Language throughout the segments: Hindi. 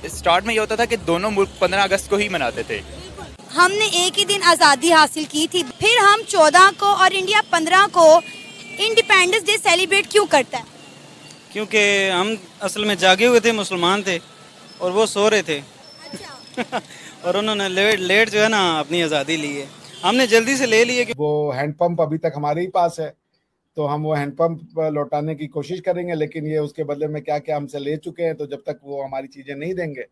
स्टार्ट में ये होता था कि दोनों मुल्क 15 अगस्त को ही मनाते थे। हमने एक ही दिन आज़ादी हासिल की थी, फिर हम 14 को और इंडिया 15 को इंडिपेंडेंस डे सेलिब्रेट क्यों करता है? क्योंकि हम असल में जागे हुए थे, मुसलमान थे और वो सो रहे थे। अच्छा। और उन्होंने लेट जो है ना अपनी आज़ादी ली है, हमने जल्दी से ले लिए। वो हैंडपंप अभी तक हमारे ही पास है, तो हम वो हैंडपंप लौटाने की कोशिश करेंगे, लेकिन ये उसके बदले में क्या क्या हमसे ले चुके हैं, तो जब तक वो हमारी चीजें नहीं देंगे,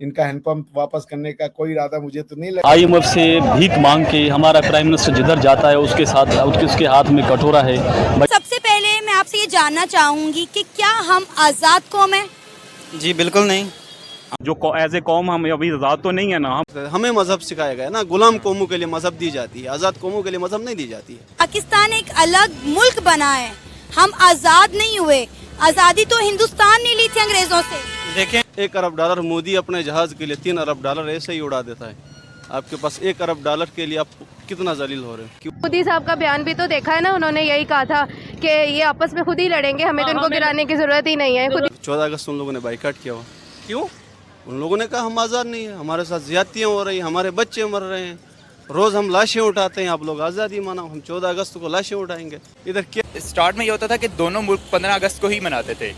इनका हैंडपंप वापस करने का कोई इरादा मुझे तो नहीं लगा। IMF से भीख मांग के हमारा प्राइम मिनिस्टर जिधर जाता है उसके साथ उसके हाथ में कटोरा है। सबसे पहले मैं आपसे ये जानना चाहूंगी कि क्या हम आज़ाद कौम है? जी बिल्कुल नहीं। जो एज ए कौम हम अभी आज़ाद तो नहीं है ना। हमें मजहब सिखाया गया ना, गुलाम कौमों के लिए मजहब दी जाती है, आज़ाद कौमों के लिए मजहब नहीं दी जाती है। पाकिस्तान एक अलग मुल्क बना है, हम आज़ाद नहीं हुए। आज़ादी तो हिंदुस्तान ने ली थी अंग्रेजों से। देखें, $1 अरब मोदी अपने जहाज के लिए $3 अरब ऐसे ही उड़ा देता है। आपके पास $1 अरब के लिए आप कितना जलील हो रहे हो? मोदी साहब का बयान भी तो देखा है ना, उन्होंने यही कहा था कि ये आपस में खुद ही लड़ेंगे, हमें तो उनको गिराने की जरूरत ही नहीं है। 14 अगस्त उन लोगों ने बाइकाट किया हुआ, क्यों? उन लोगों ने कहा हम आज़ाद नहीं है, हमारे साथ ज्यादतियाँ हो रही, हमारे बच्चे मर रहे हैं, रोज हम लाशें उठाते हैं, आप लोग आज़ादी मनाओ, हम 14 अगस्त को लाशें उठाएंगे। इधर क्या स्टार्ट में ये होता था कि दोनों मुल्क 15 अगस्त को ही मनाते थे,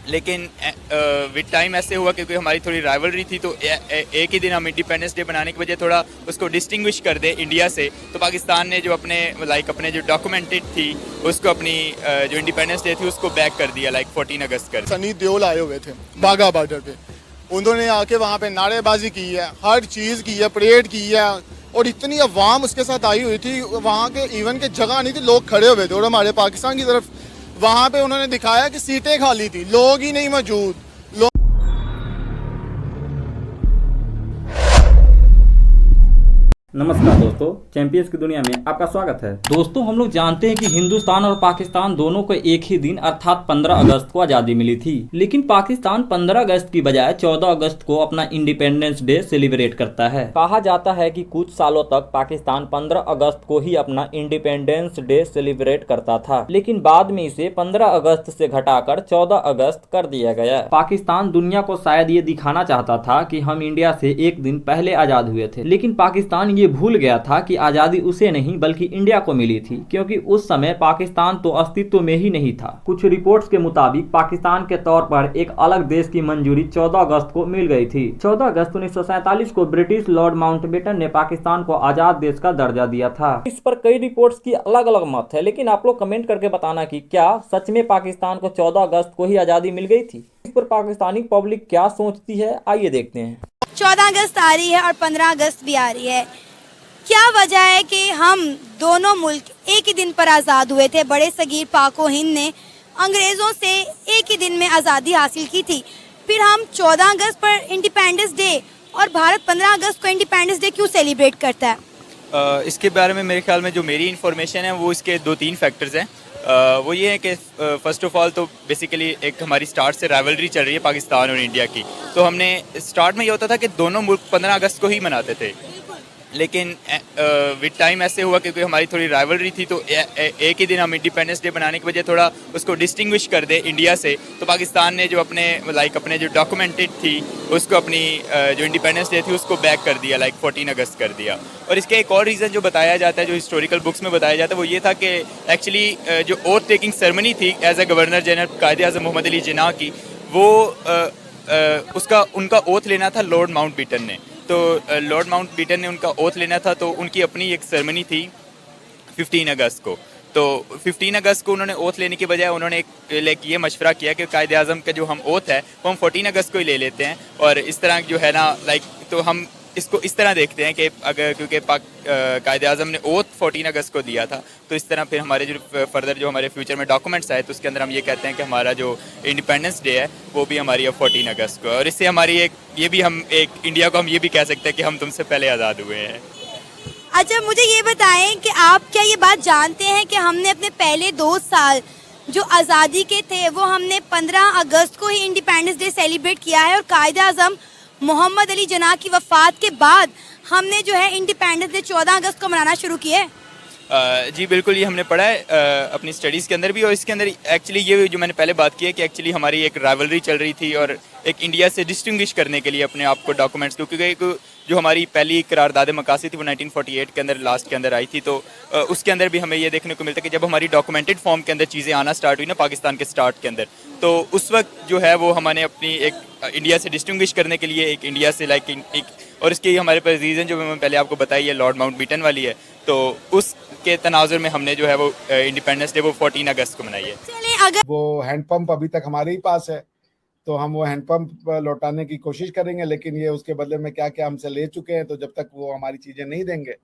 लेकिन विद टाइम ऐसे हुआ क्योंकि हमारी थोड़ी राइवलरी थी, तो एक ही दिन हम इंडिपेंडेंस डे बनाने की वजह थोड़ा उसको डिस्टिंग्विश कर दे इंडिया से, तो पाकिस्तान ने जो अपने जो डॉक्यूमेंटेड थी उसको अपनी जो इंडिपेंडेंस डे थी उसको बैक कर दिया 14 अगस्त कर। सनी देओल आए हुए थे बाघा बॉर्डर पे, उन्होंने आके वहाँ पे नारेबाजी की है, हर चीज़ की है, परेड की है, और इतनी अवाम उसके साथ आई हुई थी, वहाँ के इवन के जगह नहीं थी, लोग खड़े हुए थे, और हमारे पाकिस्तान की तरफ वहाँ पे उन्होंने दिखाया कि सीटें खाली थी, लोग ही नहीं मौजूद। नमस्कार दोस्तों, चैंपियंस की दुनिया में आपका स्वागत है। दोस्तों, हम लोग जानते हैं कि हिंदुस्तान और पाकिस्तान दोनों को एक ही दिन अर्थात 15 अगस्त को आज़ादी मिली थी, लेकिन पाकिस्तान 15 अगस्त की बजाय 14 अगस्त को अपना इंडिपेंडेंस डे सेलिब्रेट करता है। कहा जाता है कि कुछ सालों तक पाकिस्तान 15 अगस्त को ही अपना इंडिपेंडेंस डे सेलिब्रेट करता था, लेकिन बाद में इसे 15 अगस्त से घटाकर 14 अगस्त कर दिया गया। पाकिस्तान दुनिया को शायद ये दिखाना चाहता था कि हम इंडिया से एक दिन पहले आजाद हुए थे, लेकिन पाकिस्तान ये भूल गया था कि आजादी उसे नहीं बल्कि इंडिया को मिली थी, क्योंकि उस समय पाकिस्तान तो अस्तित्व में ही नहीं था। कुछ रिपोर्ट्स के मुताबिक पाकिस्तान के तौर पर एक अलग देश की मंजूरी 14 अगस्त को मिल गई थी। 14 अगस्त 1947 को ब्रिटिश लॉर्ड माउंटबेटन ने पाकिस्तान को आजाद देश का दर्जा दिया था। इस पर कई रिपोर्ट्स की अलग अलग मत है, लेकिन आप लोग कमेंट करके बताना कि क्या सच में पाकिस्तान को 14 अगस्त को ही आजादी मिल गई थी। इस पर पाकिस्तानी पब्लिक क्या सोचती है, आइए देखते हैं। 14 अगस्त आ रही है और 15 अगस्त भी आ रही है। क्या वजह है कि हम दोनों मुल्क एक ही दिन पर आज़ाद हुए थे? बड़े सगीर पाको हिंद ने अंग्रेज़ों से एक ही दिन में आज़ादी हासिल की थी, फिर हम 14 अगस्त पर इंडिपेंडेंस डे और भारत 15 अगस्त को इंडिपेंडेंस डे क्यों सेलिब्रेट करता है? इसके बारे में मेरे ख्याल में जो मेरी इन्फॉर्मेशन है वो इसके 2-3 फैक्टर्स हैं। वो ये है कि फ़र्स्ट ऑफ ऑल तो बेसिकली एक हमारी स्टार्ट से राइवलरी चल रही है पाकिस्तान और इंडिया की, तो हमने स्टार्ट में ये होता था कि दोनों मुल्क 15 अगस्त को ही मनाते थे, लेकिन विद टाइम ऐसे हुआ क्योंकि हमारी थोड़ी राइवलरी थी, तो एक ही दिन हम इंडिपेंडेंस डे बनाने की वजह थोड़ा उसको डिस्टिंग्विश कर दे इंडिया से, तो पाकिस्तान ने जो अपने जो डॉक्यूमेंटेड थी उसको अपनी जो इंडिपेंडेंस डे थी उसको बैक कर दिया 14 अगस्त कर दिया। और इसका एक और रीज़न जो बताया जाता है, जो हिस्टोरिकल बुक्स में बताया जाता है, वो ये था कि एक्चुअली जो ओथ टेकिंग सेरेमनी थी as a governor general Quaid e Azam Mohammad Ali Jinnah की, वो उनका ओथ लेना था लॉर्ड माउंटबेटन ने, तो लॉर्ड माउंटबेटन ने उनका ओथ लेना था, तो उनकी अपनी एक सेरेमनी थी 15 अगस्त को। तो 15 अगस्त को उन्होंने ओथ लेने की बजाय उन्होंने ये मशवरा किया कि कायद आज़म का जो हम ओथ है वो हम 14 अगस्त को ही ले लेते हैं, और इस तरह जो है ना तो हम इसको इस तरह देखते हैं कि अगर क्योंकि कायद आज़म ने ओथ 14 अगस्त को दिया था, तो इस तरह फिर हमारे जो फर्दर जो हमारे फ्यूचर में डॉक्यूमेंट्स आए तो उसके अंदर हम ये कहते हैं कि हमारा जो इंडिपेंडेंस डे है वो भी हमारी अब 14 अगस्त को, और इससे हमारी इंडिया को हम ये भी कह सकते हैं कि हम तुमसे पहले आज़ाद हुए हैं। अच्छा, मुझे ये बताएं कि आप क्या ये बात जानते हैं कि हमने अपने पहले 2 साल जो आज़ादी के थे वो हमने 15 अगस्त को ही इंडिपेंडेंस डे सेलिब्रेट किया है, और कायद आज़म मोहम्मद अली जिन्ना की वफ़ात के बाद हमने जो है इंडिपेंडेंस डे 14 अगस्त को मनाना शुरू किया है। जी बिल्कुल, ये हमने पढ़ा है अपनी स्टडीज़ के अंदर भी, और इसके अंदर एक्चुअली ये जो मैंने पहले बात की है कि एक्चुअली हमारी एक राइवलरी चल रही थी और एक इंडिया से डिस्टिंग्विश करने के लिए अपने आप को डॉक्यूमेंट्स, क्योंकि एक जो हमारी पहली करारदाद मकासद थी वो 1948 के अंदर लास्ट के अंदर आई थी, तो उसके अंदर भी हमें ये देखने को मिलता है कि जब हमारी डॉक्यूमेंटेड फॉर्म के अंदर चीज़ें आना स्टार्ट हुई ना पाकिस्तान के स्टार्ट के अंदर, तो उस वक्त जो है वो हमने अपनी एक इंडिया से डिस्टिंग्विश करने के लिए एक इंडिया से लाइक एक, और इसके हमारे पास रीज़न जो मैंने पहले आपको बताई है लॉर्ड माउंटबेटन वाली है, तो उसके तनाजुर में हमने जो है वो इंडिपेंडेंस डे वो 14 अगस्त को मनाई है। चलिए अगर वो हैंडपंप अभी तक हमारे ही पास है, तो हम वो हैंडपंप लौटाने की कोशिश करेंगे, लेकिन ये उसके बदले में क्या क्या हमसे ले चुके हैं, तो जब तक वो हमारी चीज़ें नहीं देंगे,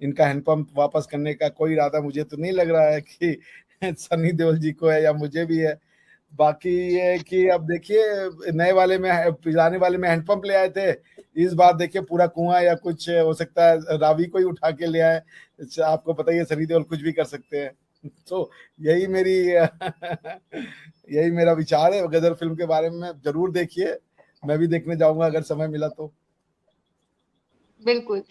इनका हैंडपंप वापस करने का कोई इरादा मुझे तो नहीं लग रहा है कि सनी देओल जी को है या मुझे भी है। बाकी ये कि अब देखिए नए वाले में पुराने वाले में हैंडपंप ले आए थे, इस बार देखिए पूरा कुआं या कुछ हो सकता है रावी को ही उठा के ले आए। आपको पता ही है सनी देओल कुछ भी कर सकते हैं। तो यही मेरी यही मेरा विचार है गदर फिल्म के बारे में। जरूर देखिए, मैं भी देखने जाऊंगा अगर समय मिला तो। बिल्कुल।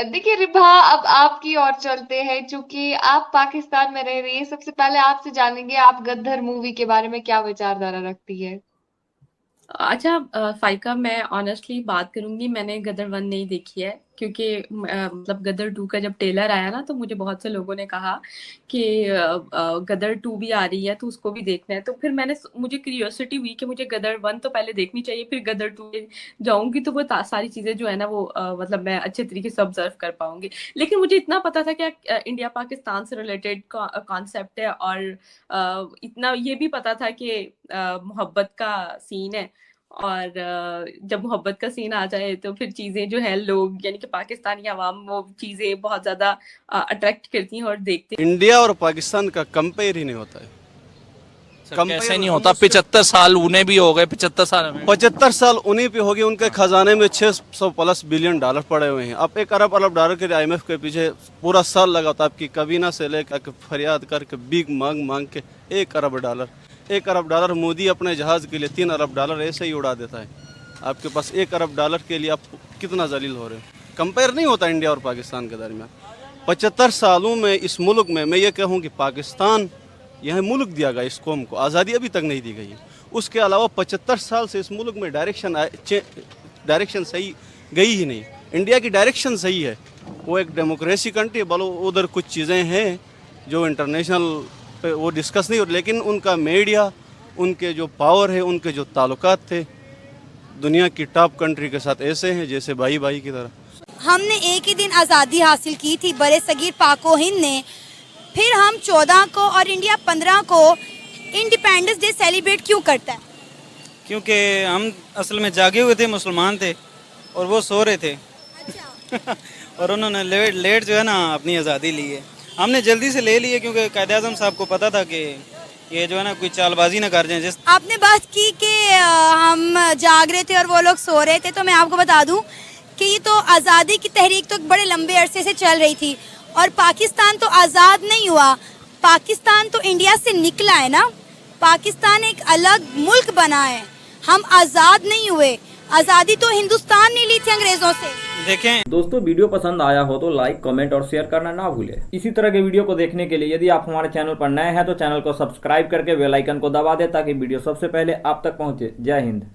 देखिए रिभा, अब आपकी ओर चलते हैं, चूंकि आप पाकिस्तान में रह रही है। सबसे पहले आपसे जानेंगे आप गद्दर मूवी के बारे में क्या विचारधारा रखती है। अच्छा फाइका, मैं ऑनेस्टली बात करूंगी, मैंने गदर 1 नहीं देखी है, क्योंकि मतलब गदर 2 का जब ट्रेलर आया ना तो मुझे बहुत से लोगों ने कहा कि गदर 2 भी आ रही है तो उसको भी देखना है, तो फिर मुझे क्यूरियोसिटी हुई कि मुझे गदर 1 तो पहले देखनी चाहिए, फिर गदर 2 जाऊंगी तो वो सारी चीजें जो है ना वो मतलब मैं अच्छे तरीके से ऑब्जर्व कर पाऊंगी। लेकिन मुझे इतना पता था कि इंडिया पाकिस्तान से रिलेटेड कॉन्सेप्ट है, और इतना ये भी पता था कि मोहब्बत का सीन है, और जब मोहब्बत का सीन आ जाए तो फिर चीजें जो है लोग यानी कि पाकिस्तानी अवाम वो चीजें बहुत ज्यादा अट्रैक्ट करती हैं और देखते हैं। इंडिया और पाकिस्तान का कंपेयर ही नहीं होता है। कैसे नहीं होता? 75 साल उन्हें भी हो गए, 75 साल में 75 साल उन्हीं पे हो गए। उनके खजाने में 600+ बिलियन डॉलर पड़े हुए हैं। अब 1 अरब डॉलर के IMF के पीछे पूरा साल लगा था, आपकी कबीना से लेकर फरियाद करके भीख मांग के 1 अरब डॉलर। 1 अरब डॉलर मोदी अपने जहाज़ के लिए 3 अरब डॉलर ऐसे ही उड़ा देता है। आपके पास 1 अरब डॉलर के लिए आप कितना जलील हो रहे हो। कंपेयर नहीं होता इंडिया और पाकिस्तान के दरमियान। 75 सालों में इस मुल्क में मैं ये कहूँ कि पाकिस्तान यह मुल्क दिया गया, इस कौम को आज़ादी अभी तक नहीं दी गई है। उसके अलावा 75 साल से इस मुल्क में डायरेक्शन सही गई ही नहीं। इंडिया की डायरेक्शन सही है, वो एक डेमोक्रेसी कंट्री, बोलो उधर कुछ चीज़ें हैं जो इंटरनेशनल पे वो डिस्कस नहीं हो, लेकिन उनका मीडिया, उनके जो पावर है, उनके जो ताल्लुकात थे दुनिया की टॉप कंट्री के साथ ऐसे हैं जैसे भाई भाई की तरह। हमने एक ही दिन आज़ादी हासिल की थी बड़े सगीर पाको हिंद ने, फिर हम 14 को और इंडिया 15 को इंडिपेंडेंस डे सेलिब्रेट क्यों करता है? क्योंकि हम असल में जागे हुए थे, मुसलमान थे, और वो सो रहे थे। अच्छा। और उन्होंने लेट जो है ना अपनी आज़ादी ली है। हमने जल्दी से ले लिए क्योंकि कायद-ए-आज़म साहब को पता था कि ये जो है ना कोई चालबाजी ना कर जाए। जिस आपने बात की कि हम जाग रहे थे और वो लोग सो रहे थे, तो मैं आपको बता दूं कि ये तो आज़ादी की तहरीक तो बड़े लंबे अरसे से चल रही थी, और पाकिस्तान तो आज़ाद नहीं हुआ, पाकिस्तान तो इंडिया से निकला है ना। पाकिस्तान एक अलग मुल्क बना है, हम आज़ाद नहीं हुए। आज़ादी तो हिंदुस्तान ने ली थी अंग्रेज़ों से। देखें दोस्तों, वीडियो पसंद आया हो तो लाइक, कमेंट और शेयर करना ना भूलें। इसी तरह के वीडियो को देखने के लिए यदि आप हमारे चैनल पर नए हैं तो चैनल को सब्सक्राइब करके बेल आइकन को दबा दें ताकि वीडियो सबसे पहले आप तक पहुंचे। जय हिंद।